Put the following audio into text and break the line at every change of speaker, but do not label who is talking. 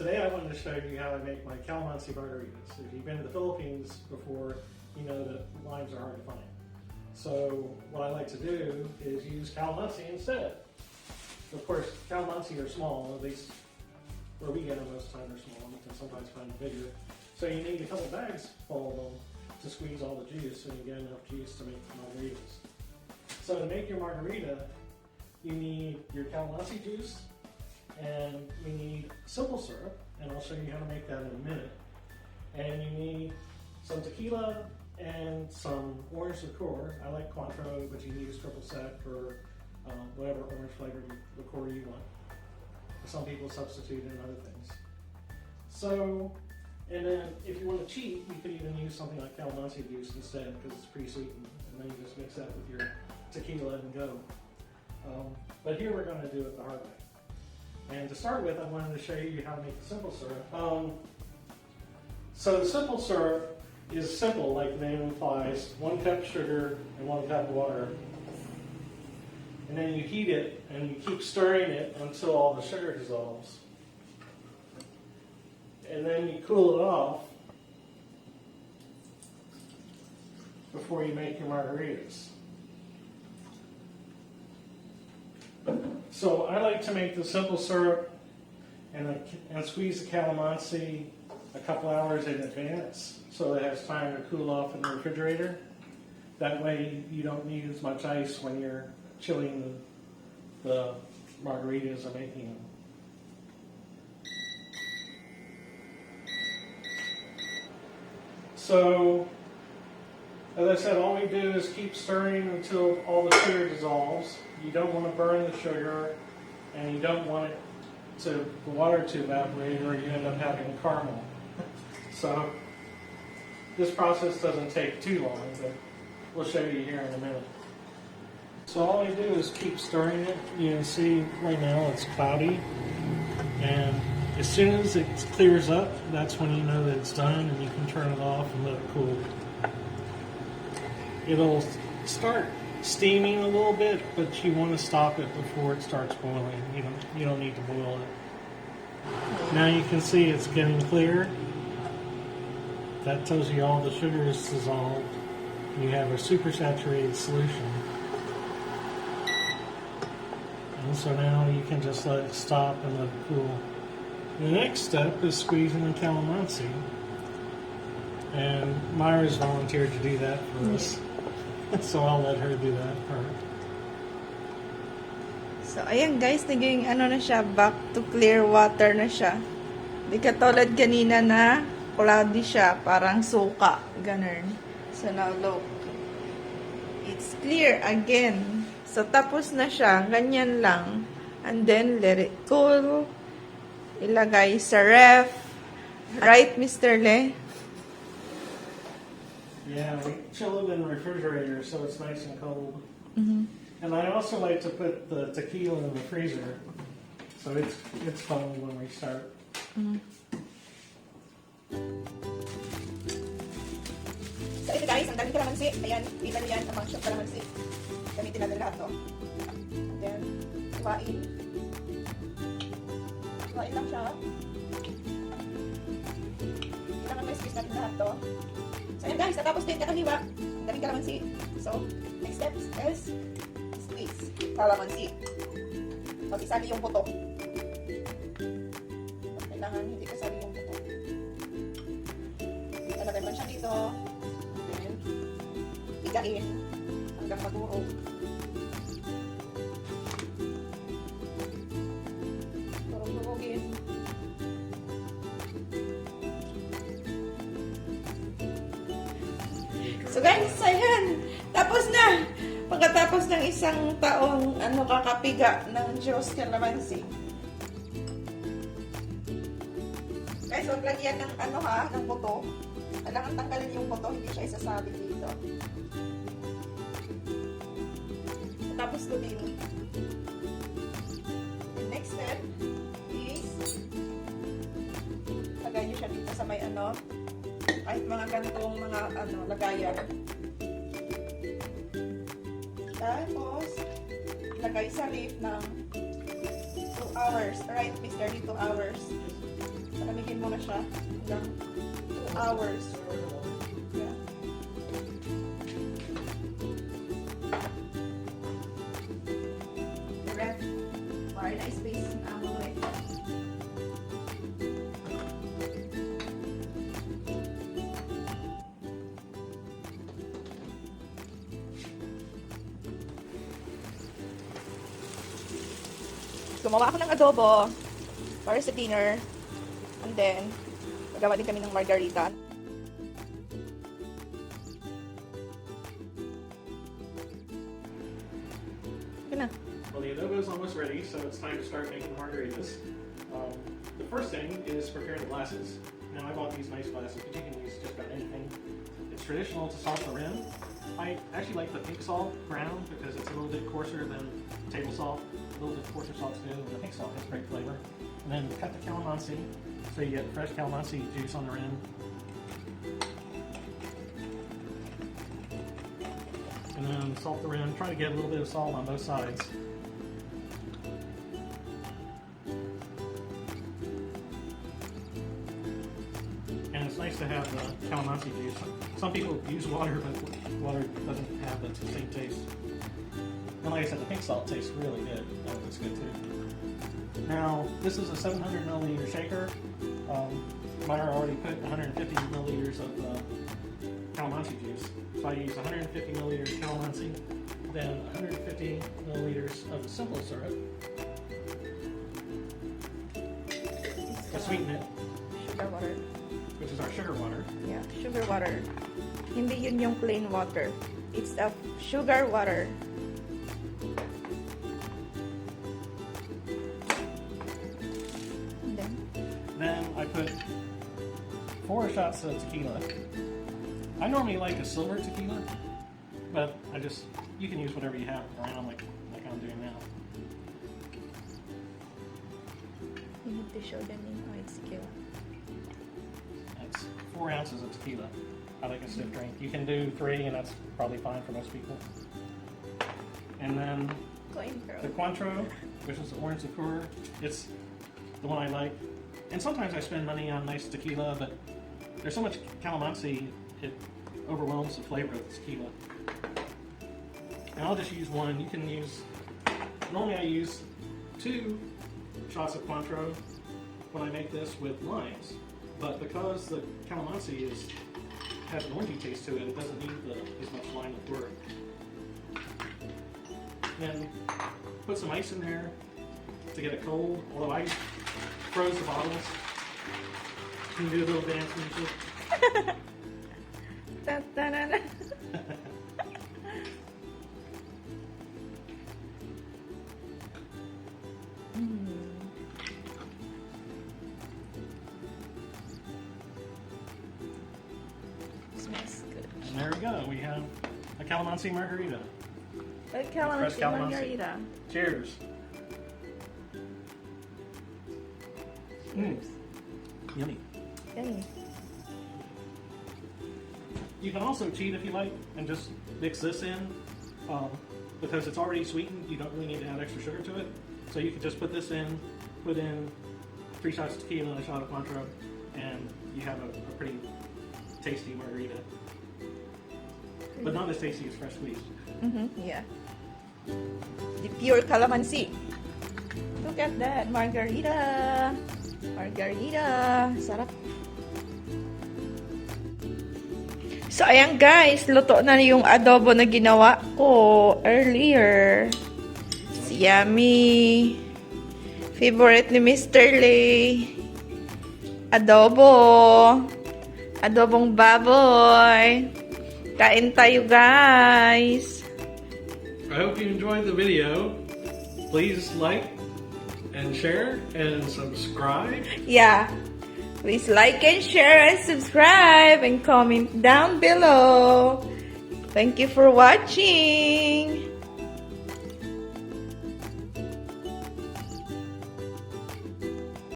Today I wanted to show you how I make my calamansi margaritas. If you've been to the Philippines before, you know that limes are hard to find. So what I like to do is use calamansi instead. Of course, calamansi are small, at least where we get them most of the time they're small. You can sometimes find them bigger. So you need a couple bags full of them to squeeze all the juice and you get enough juice to make margaritas. So to make your margarita, you need your calamansi juice, and you need simple syrup, and I'll show you how to make that in a minute. And you need some tequila and some orange liqueur. I like cointreau, but you can use triple sec or whatever orange flavored liqueur you want. Some people substitute in other things. So, and then if you want to cheat, you could even use something like calamansi juice instead because it's pretty sweet, and then you just mix that with your tequila and go. But here we're going to do it the hard way. And to start with, I wanted to show you how to make the simple syrup. So the simple syrup is simple, like the name implies. 1 cup sugar and 1 cup water. And then you heat it and you keep stirring it until all the sugar dissolves. And then you cool it off before you make your margaritas. So I like to make the simple syrup and squeeze the calamansi a couple hours in advance so it has time to cool off in the refrigerator. That way you don't need as much ice when you're chilling the margaritas or making them. So, as I said, all we do is keep stirring until all the sugar dissolves. You don't want to burn the sugar, and you don't want it the water to evaporate, or you end up having caramel. So, this process doesn't take too long, but we'll show you here in a minute. So all I do is keep stirring it. You can see right now it's cloudy, and as soon as it clears up, that's when you know that it's done, and you can turn it off and let it cool. It'll start steaming a little bit, but you want to stop it before it starts boiling. You don't need to boil it. Now you can see it's getting clear. That tells you all the sugar is dissolved. You have a supersaturated solution. And so now you can just let it stop and let it cool. The next step is squeezing the calamansi. And Myra's volunteered to do that for us. So I'll let her do that part.
So ayan guys, naging ano na siya, back to clear water na siya. Di katulad kanina na cloudy siya, parang suka, ganun. So now look, it's clear again. So tapos na siya, ganyan lang. And then let it cool. Ilagay sa ref. Right, Mr. Le?
Yeah, we chill it in the refrigerator so it's nice and cold.
Mm-hmm.
And I also like to put the tequila in the freezer, so it's fun when we start.
Mm-hmm.
So ito guys, ang daming kalamansi. Ayan, ilan yan ang mga kalamansi. Gamitin natin lahat to. And then, iwain. Iwain lang siya. Kailangan may squeeze natin lahat to. So ayan guys, natapos din kakaliwa. Ang daming kalamansi. So, next step is squeeze kalamansi. Mag-isali yung buto. Kailangan hindi kasali yung buto. Ilagay mo siya dito. Then, igain hanggang madurog. Durog-durogin.
So guys, ayan. Tapos na. Pagkatapos ng isang taong kakapiga ng Diyos calamansi. Guys, huwag lagyan ng ng buto. Kailangan tanggalin yung buto, hindi siya isasabi dito. Tapos to din. The next step is lagay nyo siya dito sa may kahit mga ganitong mga lagayan. Tapos lagay sa ref ng 2 hours. Right, Mr. 2 hours.
mo na siya hanggang 2 hours. Yeah. The ref, very nice space na ako eh. Gumawa ako ng adobo para sa dinner. And then, magawa din kami ng margarita. Okay na.
Well, the adobo is almost ready, so it's time to start making margaritas. The first thing is prepare the glasses. Now, I bought these nice glasses, but you can use just about anything. It's traditional to salt the rim. I actually like the pink salt brown because it's a little bit coarser than table salt. A little bit coarser salts do, and the pink salt has great flavor. And then cut the calamansi, so you get fresh calamansi juice on the rim. And then salt the rim. Try to get a little bit of salt on both sides. And it's nice to have the calamansi juice. Some people use water, but water doesn't have the same taste. And like I said, the pink salt tastes really good. Oh, it's good too. Now, this is a 700 milliliter shaker. Myra already put 150 milliliters of calamansi juice. So I use 150 milliliters of calamansi, then 150 milliliters of the simple syrup. To sweeten it.
Sugar water.
Which is our sugar water.
Yeah, sugar water. Hindi yun yung plain water. It's a sugar water. And
then I put 4 shots of tequila. I normally like a silver tequila, but you can use whatever you have around like I'm doing now.
you need to show them how it's tequila.
That's 4 ounces of tequila. I like a stiff drink. You can do 3, and that's probably fine for most people. And then the cointreau, which is the orange liqueur. It's the one I like. And sometimes I spend money on nice tequila, but there's so much calamansi, it overwhelms the flavor of the tequila. And I'll just use 1. You can use, normally I use 2 shots of cointreau when I make this with limes. But because the calamansi has an orangey taste to it, it doesn't need as much lime liqueur. Then put some ice in there to get it cold, although I froze the bottles. Can you do a little dance music?
Ta-ta-na-na. Smells good.
And there we go. We have a calamansi margarita.
A calamansi
calamansi.
margarita.
Cheers. Yummy.
Yummy.
You can also cheat if you like and just mix this in because it's already sweetened. You don't really need to add extra sugar to it. So you could just put this in, put in 3 shots of tequila and a shot of cointreau, and you have a pretty tasty margarita. But not as tasty as fresh squeezed.
Yeah. The pure calamansi. Look at that. Margarita. Margarita. Sarap. So, ayan guys. Luto na yung adobo na ginawa ko earlier. It's yummy. Favorite ni Mr. Lay. Adobo. Adobong baboy. Kain tayo guys.
I hope you enjoyed the video. Please like and share and subscribe.
Yeah. Please like and share and subscribe and comment down below. Thank you for watching.